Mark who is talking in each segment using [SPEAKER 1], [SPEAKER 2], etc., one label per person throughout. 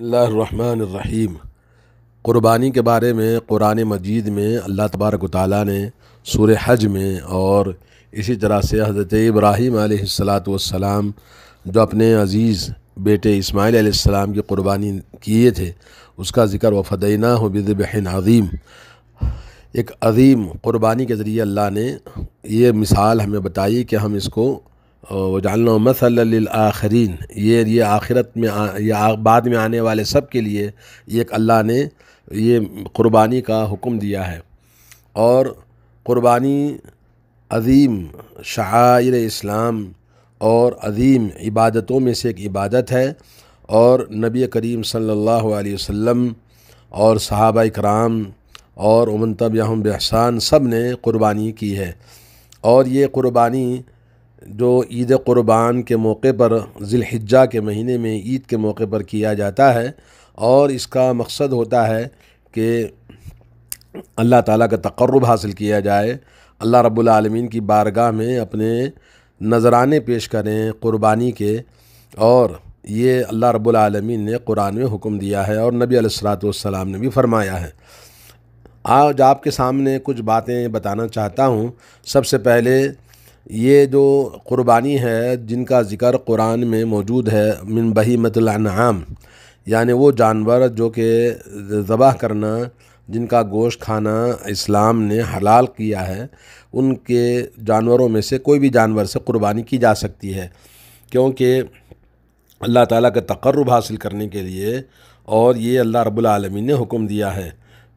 [SPEAKER 1] اللہ الرحمن الرحیم۔ قربانی کے بارے میں قرآن مجید میں اللہ تبارک و تعالیٰ نے سورہ حج میں اور اسی طرح سے حضرت ابراہیم علیہ السلام جو اپنے عزیز بیٹے اسماعیل علیہ السلام کی قربانی کیے تھے اس کا ذکر وفدیناہ بذبح عظیم، ایک عظیم قربانی کے ذریعے اللہ نے یہ مثال ہمیں بتائی کہ ہم اس کو وجعلنا مثلا للآخرین، یہ آخرت میں یہ بعد میں آنے والے سب کے لیے ایک اللہ نے یہ قربانی کا حکم دیا ہے۔ اور قربانی عظیم شعائر اسلام اور عظیم عبادتوں میں سے ایک عبادت ہے، اور نبی کریم صلی اللہ علیہ وسلم اور صحابہ کرام اور ومن تبعہم بإحسان سب نے قربانی کی ہے۔ اور یہ قربانی جو عید قربان کے موقع پر ذی الحجہ کے مہینے میں عید کے موقع پر کیا جاتا ہے، اور اس کا مقصد ہوتا ہے کہ اللہ تعالیٰ کا تقرب حاصل کیا جائے، اللہ رب العالمین کی بارگاہ میں اپنے نذرانے پیش کریں قربانی کے، اور یہ اللہ رب العالمین نے قرآن میں حکم دیا ہے اور نبی علیہ الصلوۃ والسلام نے بھی فرمایا ہے۔ آج آپ کے سامنے کچھ باتیں بتانا چاہتا ہوں۔ سب سے پہلے یہ جو قربانی ہے جن کا ذکر قرآن میں موجود ہے، من بہیمۃ الانعام، یعنی وہ جانور جو کہ ذبح کرنا، جن کا گوشت کھانا اسلام نے حلال کیا ہے، ان کے جانوروں میں سے کوئی بھی جانور سے قربانی کی جا سکتی ہے، کیونکہ اللہ تعالیٰ کا تقرب حاصل کرنے کے لیے، اور یہ اللہ رب العالمین نے حکم دیا ہے،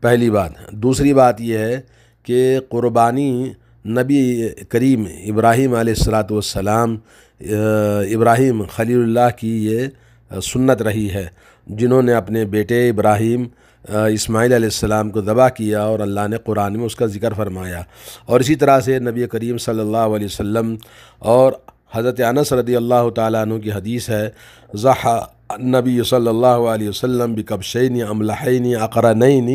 [SPEAKER 1] پہلی بات۔ دوسری بات یہ ہے کہ قربانی نبی کریم ابراہیم علیہ السلام ابراہیم خلیل اللہ کی یہ سنت رہی ہے، جنہوں نے اپنے بیٹے ابراہیم اسماعیل علیہ السلام کو ذبح کیا، اور اللہ نے قرآن میں اس کا ذکر فرمایا۔ اور اسی طرح سے نبی کریم صلی اللہ علیہ وسلم اور حضرت انس رضی اللہ تعالیٰ عنہ کی حدیث ہے، ضحى النبی صلی اللہ علیہ وسلم بکبشین املحین اقرنین،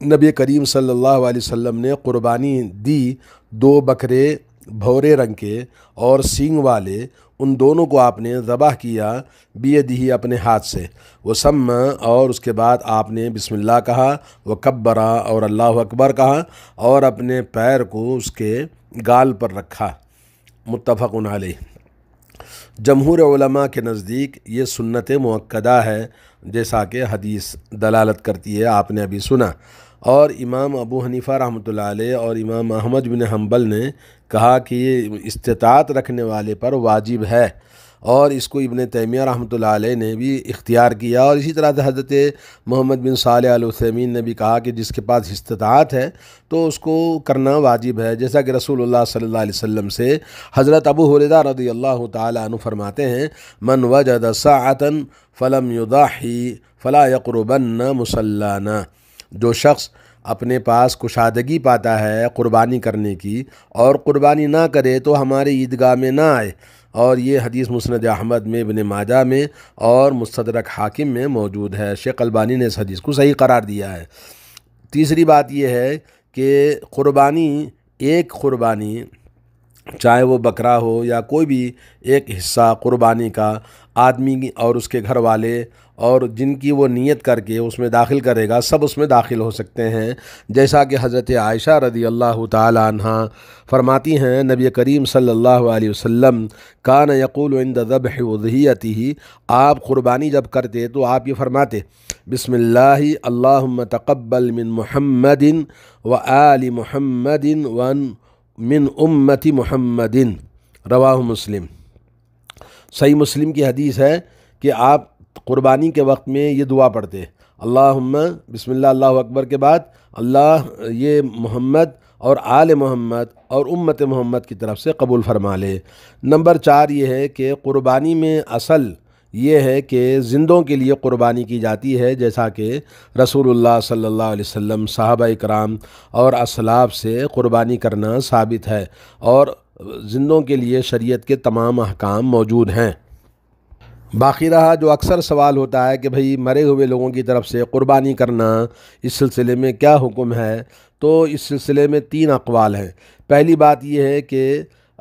[SPEAKER 1] نبی کریم صلی اللہ علیہ وسلم نے قربانی دی 2 بکرے بھورے رنگ کے اور سینگ والے، ان دونوں کو آپ نے ذبح کیا بیدہ اپنے ہاتھ سے، وسمى، اور اس کے بعد آپ نے بسم اللہ کہا، وکبرا، اور اللہ اکبر کہا، اور اپنے پیر کو اس کے گال پر رکھا، متفق علیہ۔ جمہور علماء کے نزدیک یہ سنت مؤکدہ ہے، جیسا کہ حدیث دلالت کرتی ہے، آپ نے ابھی سنا۔ اور امام ابو حنیفہ رحمۃ اللہ علیہ اور امام احمد بن حنبل نے کہا کہ یہ استطاعت رکھنے والے پر واجب ہے، اور اس کو ابن تیمیہ رحمۃ اللہ علیہ نے بھی اختیار کیا، اور اسی طرح سے حضرت محمد بن صالح العثیمین نے بھی کہا کہ جس کے پاس استطاعت ہے تو اس کو کرنا واجب ہے، جیسا کہ رسول اللہ صلی اللہ علیہ وسلم سے حضرت ابو ہریرہ رضی اللہ تعالیٰ عنہ فرماتے ہیں، من وجد ساعۃ فلم یضحی فلا یقربن مصلانا، جو شخص اپنے پاس کشادگی پاتا ہے قربانی کرنے کی اور قربانی نہ کرے تو ہمارے عیدگاہ میں نہ آئے، اور یہ حدیث مسند احمد میں، ابن ماجہ میں اور مستدرک حاکم میں موجود ہے۔ شیخ البانی نے اس حدیث کو صحیح قرار دیا ہے۔ تیسری بات یہ ہے کہ قربانی، ایک قربانی چاہے وہ بکرا ہو یا کوئی بھی ایک حصہ قربانی کا آدمی اور اس کے گھر والے اور جن کی وہ نیت کر کے اس میں داخل کرے گا، سب اس میں داخل ہو سکتے ہیں، جیسا کہ حضرت عائشہ رضی اللہ تعالی عنہ فرماتی ہیں، نبی کریم صلی اللہ علیہ وسلم کان یقول عند ذبح اضحیتہ، آپ قربانی جب کرتے تو آپ یہ فرماتے، بسم اللہ اللہم تقبل من محمد و آل محمد و من امت محمد، رواہ مسلم۔ صحیح مسلم کی حدیث ہے کہ آپ قربانی کے وقت میں یہ دعا پڑھتے، اللہم، بسم اللہ اللہ اکبر کے بعد اللہ یہ محمد اور آل محمد اور امت محمد کی طرف سے قبول فرما لے۔ نمبر 4 یہ ہے کہ قربانی میں اصل یہ ہے کہ زندوں کے لیے قربانی کی جاتی ہے، جیسا کہ رسول اللہ صلی اللہ علیہ وسلم، صحابہ کرام اور اسلاف سے قربانی کرنا ثابت ہے، اور زندوں کے لیے شریعت کے تمام احکام موجود ہیں۔ باقی رہا جو اکثر سوال ہوتا ہے کہ بھئی مرے ہوئے لوگوں کی طرف سے قربانی کرنا، اس سلسلے میں کیا حکم ہے، تو اس سلسلے میں 3 اقوال ہیں۔ پہلی بات یہ ہے کہ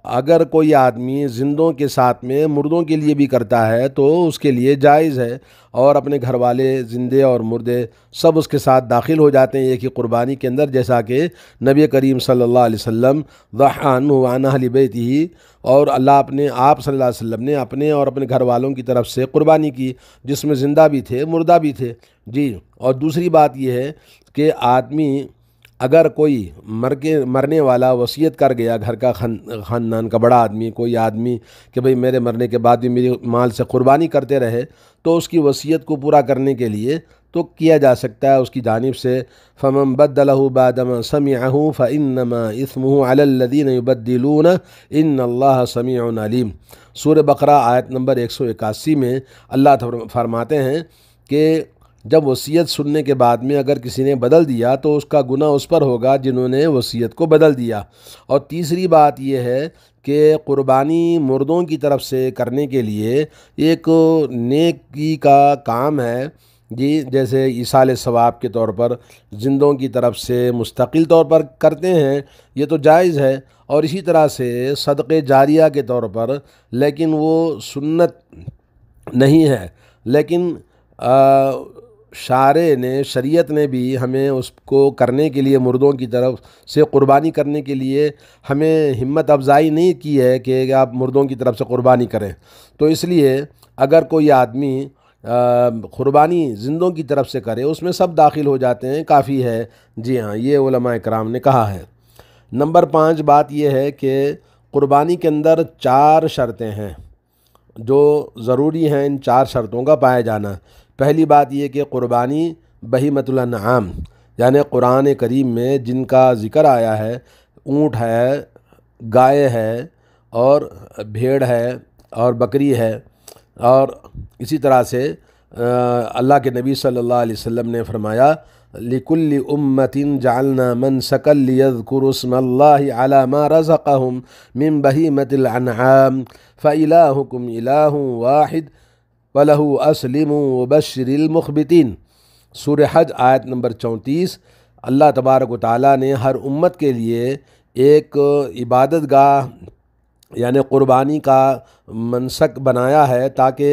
[SPEAKER 1] اگر کوئی آدمی زندوں کے ساتھ میں مردوں کے لیے بھی کرتا ہے تو اس کے لیے جائز ہے، اور اپنے گھر والے زندے اور مردے سب اس کے ساتھ داخل ہو جاتے ہیں ایک ہی قربانی کے اندر، جیسا کہ نبی کریم صلی اللہ علیہ وسلم ضحی عنہ عن اہل بیتہ، اور آپ صلی اللہ علیہ وسلم نے اپنے اور اپنے گھر والوں کی طرف سے قربانی کی، جس میں زندہ بھی تھے مردہ بھی تھے جی۔ اور دوسری بات یہ ہے کہ آدمی اگر کوئی مرنے والا وصیت کر گیا، گھر کا خاندان کا بڑا آدمی، کوئی آدمی کہ بھئی میرے مرنے کے بعد بھی میری مال سے قربانی کرتے رہے، تو اس کی وصیت کو پورا کرنے کے لیے تو کیا جا سکتا ہے اس کی جانب سے۔ فَمَن بَدَّلَهُ بَعْدَمَا سَمِعَهُ فَإِنَّمَا إِثْمُهُ عَلَى الَّذِينَ يُبَدِّلُونَ إِنَّ اللَّهَ سَمِيعٌ عَلِيمٌ۔ سورہ بقرہ آیت نمبر 181 میں اللہ فرماتے ہیں کہ جب وصیت سننے کے بعد میں اگر کسی نے بدل دیا تو اس کا گناہ اس پر ہوگا جنہوں نے وصیت کو بدل دیا۔ اور تیسری بات یہ ہے کہ قربانی مردوں کی طرف سے کرنے کے لیے ایک نیکی کا کام ہے جی، جیسے ایصال ثواب کے طور پر زندوں کی طرف سے مستقل طور پر کرتے ہیں، یہ تو جائز ہے، اور اسی طرح سے صدقے جاریہ کے طور پر، لیکن وہ سنت نہیں ہے، لیکن شریعت نے بھی ہمیں اس کو کرنے کے لیے، مردوں کی طرف سے قربانی کرنے کے لیے ہمیں ہمت افزائی نہیں کی ہے کہ آپ مردوں کی طرف سے قربانی کریں۔ تو اس لیے اگر کوئی آدمی قربانی زندوں کی طرف سے کرے، اس میں سب داخل ہو جاتے ہیں، کافی ہے جی ہاں، یہ علماء کرام نے کہا ہے۔ نمبر 5 بات یہ ہے کہ قربانی کے اندر 4 شرطیں ہیں جو ضروری ہیں، ان 4 شرطوں کا پایا جانا۔ پہلی بات یہ کہ قربانی بہیمۃ الانعام، یعنی قرآن کریم میں جن کا ذکر آیا ہے، اونٹ ہے، گائے ہے، اور بھیڑ ہے، اور بکری ہے، اور اسی طرح سے اللہ کے نبی صلی اللہ علیہ وسلم نے فرمایا لِكُلِّ أُمَّةٍ جَعَلْنَا مَنْسَكًا لِيَذْكُرُوا اسْمَ اللَّهِ عَلَى مَا رَزَقَهُم مِّن بَهِيمَةِ الْأَنْعَامِ فَإِلَٰهُكُمْ إِلَٰهٌ وَاحِدٌ وَلَهُ أَسْلِمُوا وَبَشِّرِ الْمُخْبِتِينَ۔ سورہ حج آیت نمبر 34۔ اللہ تبارک و تعالیٰ نے ہر امت کے لیے ایک عبادت گاہ یعنی قربانی کا منسک بنایا ہے، تاکہ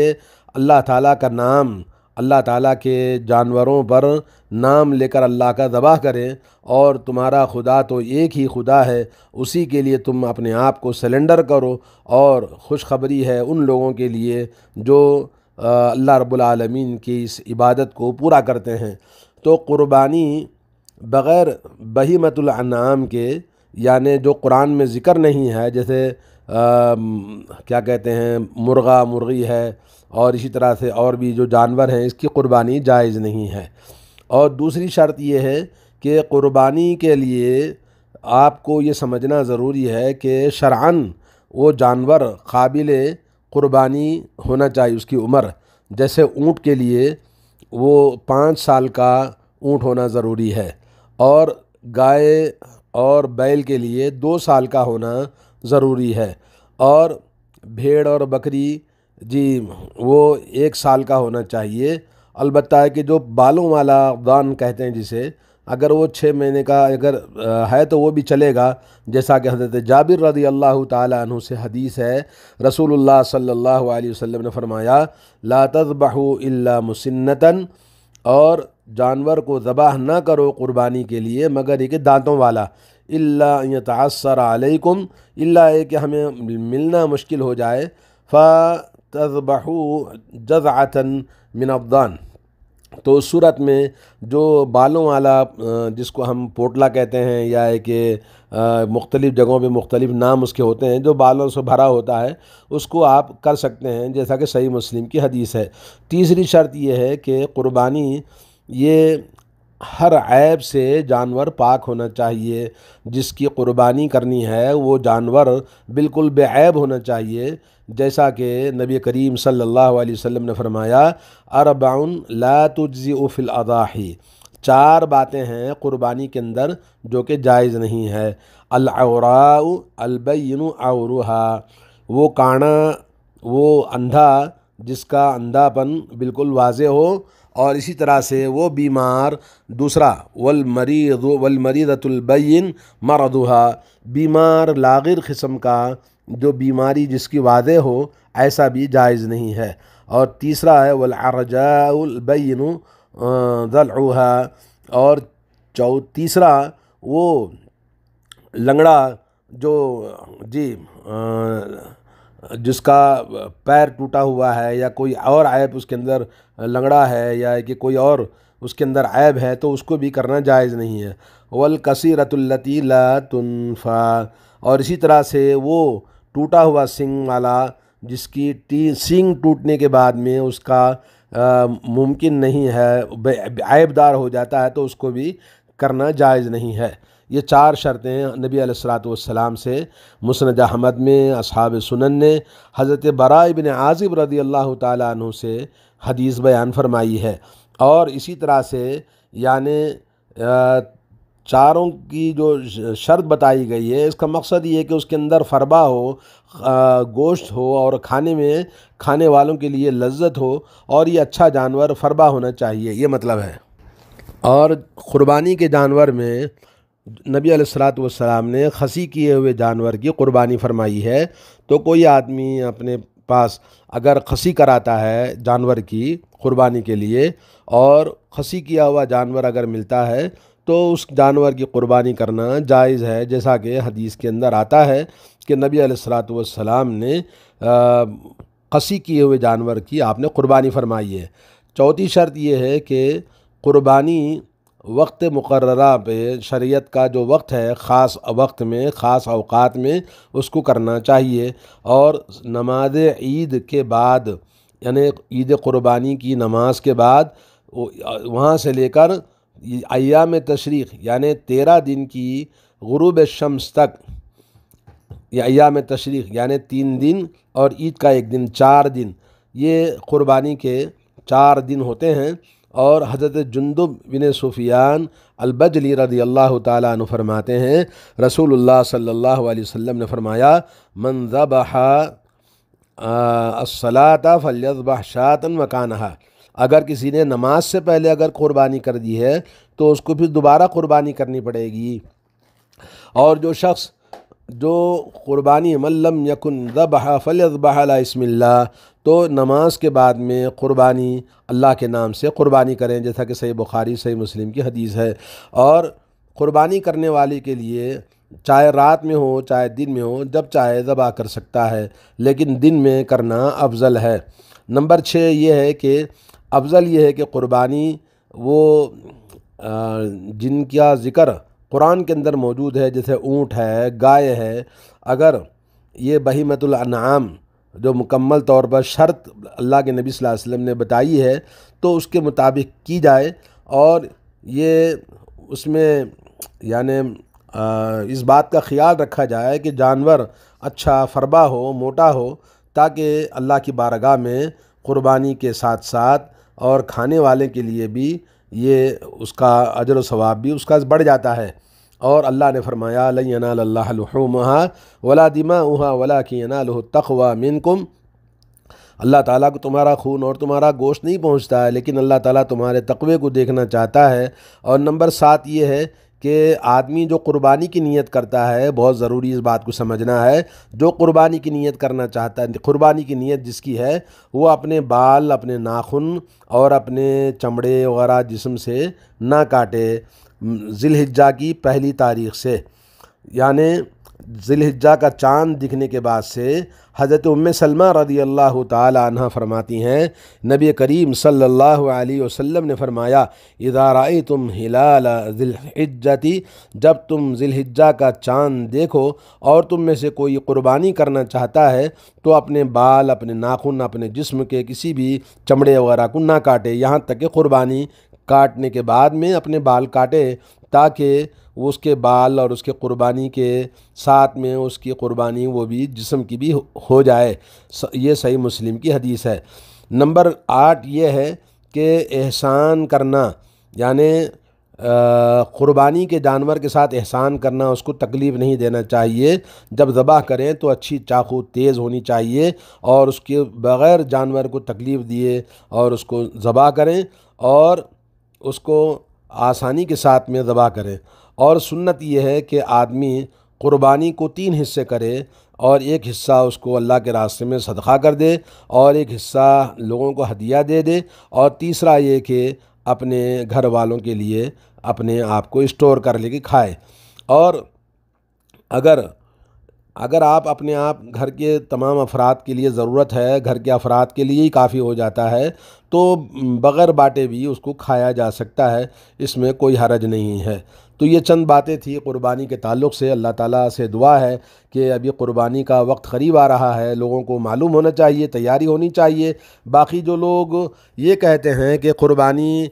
[SPEAKER 1] اللہ تعالیٰ کا نام، اللہ تعالیٰ کے جانوروں پر نام لے کر اللہ کا ذبح کریں، اور تمہارا خدا تو ایک ہی خدا ہے، اسی کے لیے تم اپنے آپ کو سلنڈر کرو۔ اور خوشخبری ہے ان لوگوں کے لیے جو اللہ رب العالمین کی اس عبادت کو پورا کرتے ہیں۔ تو قربانی بغیر بہیمۃ الانعام کے، یعنی جو قرآن میں ذکر نہیں ہے، جیسے کیا کہتے ہیں، مرغا مرغی ہے، اور اسی طرح سے اور بھی جو جانور ہیں، اس کی قربانی جائز نہیں ہے۔ اور دوسری شرط یہ ہے کہ قربانی کے لیے آپ کو یہ سمجھنا ضروری ہے کہ شرعاً وہ جانور قابل قربانی ہونا چاہیے، اس کی عمر، جیسے اونٹ کے لیے وہ 5 سال کا اونٹ ہونا ضروری ہے، اور گائے اور بیل کے لیے 2 سال کا ہونا ضروری ہے، اور بھیڑ اور بکری جی وہ 1 سال کا ہونا چاہیے۔ البتہ ہے کہ جو بالوں والا دان کہتے ہیں جسے، اگر وہ 6 مہینے کا اگر ہے تو وہ بھی چلے گا، جیسا کہ حضرت جابر رضی اللہ تعالیٰ عنہ سے حدیث ہے، رسول اللہ صلی اللہ علیہ وسلم نے فرمایا لا تذبحوا الا مسنۃ، اور جانور کو ذبح نہ کرو قربانی کے لیے مگر ایک دانتوں والا، الا ان یتعثر علیکم، الا ہے کہ ہمیں ملنا مشکل ہو جائے، فَتَذْبَحُوا جَذْعَةً مِّنَ الضَّأْنِ، تو اس صورت میں جو بالوں والا جس کو ہم پوٹلا کہتے ہیں، یا ہے کہ مختلف جگہوں پہ مختلف نام اس کے ہوتے ہیں، جو بالوں سے بھرا ہوتا ہے، اس کو آپ کر سکتے ہیں، جیسا کہ صحیح مسلم کی حدیث ہے۔ تیسری شرط یہ ہے کہ قربانی یہ ہر عیب سے جانور پاک ہونا چاہیے، جس کی قربانی کرنی ہے وہ جانور بالکل بے عیب ہونا چاہیے، جیسا کہ نبی کریم صلی اللہ علیہ وسلم نے فرمایا اربع لا تجزئ فی الاضاحی، 4 باتیں ہیں قربانی کے اندر جو کہ جائز نہیں ہے۔ العوراء البین عورها، وہ کانا، وہ اندھا جس کا اندھا پن بالکل واضح ہو، اور اسی طرح سے وہ بیمار، دوسرا والمریض والمریضۃ البین مرضها، بیمار لاغر قسم کا جو بیماری جس کی واضح ہو ایسا بھی جائز نہیں ہے۔ اور تیسرا ہے والعرجاء البین ضلعها، اور تیسرا وہ لنگڑا جو جی جس کا پیر ٹوٹا ہوا ہے یا کوئی اور عیب اس کے اندر لنگڑا ہے یا کہ کوئی اور اس کے اندر عیب ہے تو اس کو بھی کرنا جائز نہیں ہے۔ والکثیرۃ التی لا تنفع، اور اسی طرح سے وہ ٹوٹا ہوا سینگ والا جس کی سینگ ٹوٹنے کے بعد میں اس کا ممکن نہیں ہے، عیب دار ہو جاتا ہے تو اس کو بھی کرنا جائز نہیں ہے۔ یہ 4 شرطیں نبی علیہ الصلاۃ والسلام سے مسند احمد میں اصحاب سنن نے حضرت براء بن عازب رضی اللہ تعالیٰ عنہ سے حدیث بیان فرمائی ہے۔ اور اسی طرح سے یعنی چاروں کی جو شرط بتائی گئی ہے اس کا مقصد یہ ہے کہ اس کے اندر فربہ ہو، گوشت ہو، اور کھانے والوں کے لیے لذت ہو، اور یہ اچھا جانور فربہ ہونا چاہیے، یہ مطلب ہے۔ اور قربانی کے جانور میں نبی علیہ الصلاۃ والسلام نے خصی کیے ہوئے جانور کی قربانی فرمائی ہے۔ تو کوئی آدمی اپنے پاس اگر خصی کراتا ہے جانور کی قربانی کے لیے اور خصی کیا ہوا جانور اگر ملتا ہے تو اس جانور کی قربانی کرنا جائز ہے، جیسا کہ حدیث کے اندر آتا ہے کہ نبی علیہ الصلاۃ والسلام نے خصی کیے ہوئے جانور کی آپ نے قربانی فرمائی ہے۔ چوتھی شرط یہ ہے کہ قربانی وقت مقررہ پہ، شریعت کا جو وقت ہے خاص وقت میں، خاص اوقات میں اس کو کرنا چاہیے، اور نماز عید کے بعد یعنی عید قربانی کی نماز کے بعد وہاں سے لے کر ایام تشریق یعنی 13 دن کی غروب شمس تک، یا ایام تشریق یعنی 3 دن اور عید کا 1 دن، 4 دن یہ قربانی کے 4 دن ہوتے ہیں۔ اور حضرت جندب بن سفیان البجلی رضی اللہ تعالیٰ عنہ فرماتے ہیں رسول اللہ صلی اللہ علیہ وسلم نے فرمایا من ذبح الصلاۃ فلیذبح شاۃ مکانہا، اگر کسی نے نماز سے پہلے اگر قربانی کر دی ہے تو اس کو پھر دوبارہ قربانی کرنی پڑے گی۔ اور جو شخص جو قربانی من لم یکن ذبح فلیذبح علی اسم اللہ، تو نماز کے بعد میں قربانی اللہ کے نام سے قربانی کریں، جیسا کہ صحیح بخاری صحیح مسلم کی حدیث ہے۔ اور قربانی کرنے والے کے لیے چاہے رات میں ہو چاہے دن میں ہو، جب چاہے ذبح کر سکتا ہے، لیکن دن میں کرنا افضل ہے۔ نمبر 6 یہ ہے کہ افضل یہ ہے کہ قربانی وہ جن کا ذکر قرآن کے اندر موجود ہے، جیسے اونٹ ہے، گائے ہے، اگر یہ بہیمۃ الانعام جو مکمل طور پر شرط اللہ کے نبی صلی اللہ علیہ وسلم نے بتائی ہے تو اس کے مطابق کی جائے، اور یہ اس میں یعنی اس بات کا خیال رکھا جائے کہ جانور اچھا فربا ہو، موٹا ہو، تاکہ اللہ کی بارگاہ میں قربانی کے ساتھ ساتھ اور کھانے والے کے لیے بھی یہ اس کا اجر و ثواب بھی اس کا بڑھ جاتا ہے۔ اور اللہ نے فرمایا لن ینال اللہ لحومها ولا دماؤها ولکن ینالہ التقوی منکم، اللہ تعالیٰ کو تمہارا خون اور تمہارا گوشت نہیں پہنچتا ہے، لیکن اللہ تعالیٰ تمہارے تقوی کو دیکھنا چاہتا ہے۔ اور نمبر 7 یہ ہے کہ آدمی جو قربانی کی نیت کرتا ہے، بہت ضروری اس بات کو سمجھنا ہے، جو قربانی کی نیت کرنا چاہتا ہے، قربانی کی نیت جس کی ہے وہ اپنے بال، اپنے ناخن اور اپنے چمڑے وغیرہ جسم سے نہ کاٹے ذی الحجہ کی پہلی تاریخ سے، یعنی ذی الحجہ کا چاند دکھنے کے بعد سے۔ حضرت ام سلمہ رضی اللہ تعالی عنہ فرماتی ہیں نبی کریم صلی اللہ علیہ وسلم نے فرمایا اذا رأیتم ہلال ذی الحجہ، جب تم ذی الحجہ کا چاند دیکھو اور تم میں سے کوئی قربانی کرنا چاہتا ہے تو اپنے بال، اپنے ناخن، اپنے جسم کے کسی بھی چمڑے وغیرہ کو نہ کاٹے، یہاں تک کہ قربانی کاٹنے کے بعد میں اپنے بال کاٹے، تاکہ وہ اس کے بال اور اس کے قربانی کے ساتھ میں اس کی قربانی وہ بھی جسم کی بھی ہو جائے۔ یہ صحیح مسلم کی حدیث ہے۔ نمبر 8 یہ ہے کہ احسان کرنا، یعنی قربانی کے جانور کے ساتھ احسان کرنا، اس کو تکلیف نہیں دینا چاہیے۔ جب ذبح کریں تو اچھی چاقو تیز ہونی چاہیے اور اس کے بغیر جانور کو تکلیف دیے اور اس کو ذبح کریں، اور اس کو آسانی کے ساتھ میں ذبح کریں۔ اور سنت یہ ہے کہ آدمی قربانی کو 3 حصے کرے اور ایک حصہ اس کو اللہ کے راستے میں صدقہ کر دے، اور ایک حصہ لوگوں کو ہدیہ دے دے، اور تیسرا یہ کہ اپنے گھر والوں کے لیے اپنے آپ کو اسٹور کر لے کے کھائے۔ اور اگر اگر آپ اپنے آپ گھر کے تمام افراد کے لیے ضرورت ہے، گھر کے افراد کے لیے ہی کافی ہو جاتا ہے، تو بغیر بانٹے بھی اس کو کھایا جا سکتا ہے، اس میں کوئی حرج نہیں ہے۔ تو یہ چند باتیں تھی قربانی کے تعلق سے۔ اللہ تعالیٰ سے دعا ہے کہ ابھی قربانی کا وقت قریب آ رہا ہے، لوگوں کو معلوم ہونا چاہیے، تیاری ہونی چاہیے۔ باقی جو لوگ یہ کہتے ہیں کہ قربانی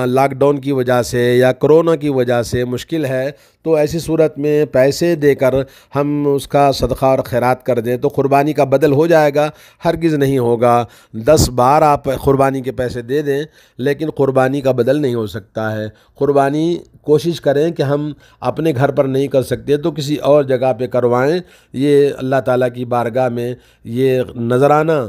[SPEAKER 1] لاک ڈاؤن کی وجہ سے یا کرونا کی وجہ سے مشکل ہے، تو ایسی صورت میں پیسے دے کر ہم اس کا صدقہ اور خیرات کر دیں تو قربانی کا بدل ہو جائے گا؟ ہرگز نہیں ہوگا۔ 10 بار آپ قربانی کے پیسے دے دیں لیکن قربانی کا بدل نہیں ہو سکتا ہے۔ قربانی کوشش کریں کہ ہم اپنے گھر پر نہیں کر سکتے تو کسی اور جگہ پہ کروائیں۔ یہ اللہ تعالیٰ کی بارگاہ میں یہ نذرانہ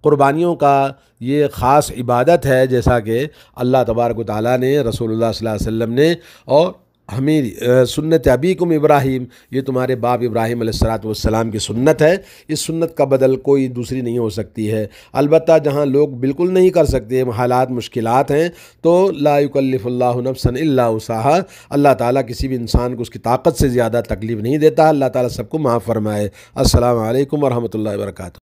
[SPEAKER 1] قربانیوں کا یہ خاص عبادت ہے، جیسا کہ اللہ تبارک و تعالیٰ نے، رسول اللہ صلی اللہ علیہ وسلم نے، اور ہمیں سنت ابیکم ابراہیم، یہ تمہارے باپ ابراہیم علیہ السلام کی سنت ہے۔ اس سنت کا بدل کوئی دوسری نہیں ہو سکتی ہے۔ البتہ جہاں لوگ بالکل نہیں کر سکتے، حالات مشکلات ہیں، تو لا یکلف اللہ نفسا الا وسعها، اللہ تعالیٰ کسی بھی انسان کو اس کی طاقت سے زیادہ تکلیف نہیں دیتا۔ اللہ تعالیٰ سب کو معاف فرمائے۔ السلام علیکم ورحمۃ اللہ وبرکاتہ۔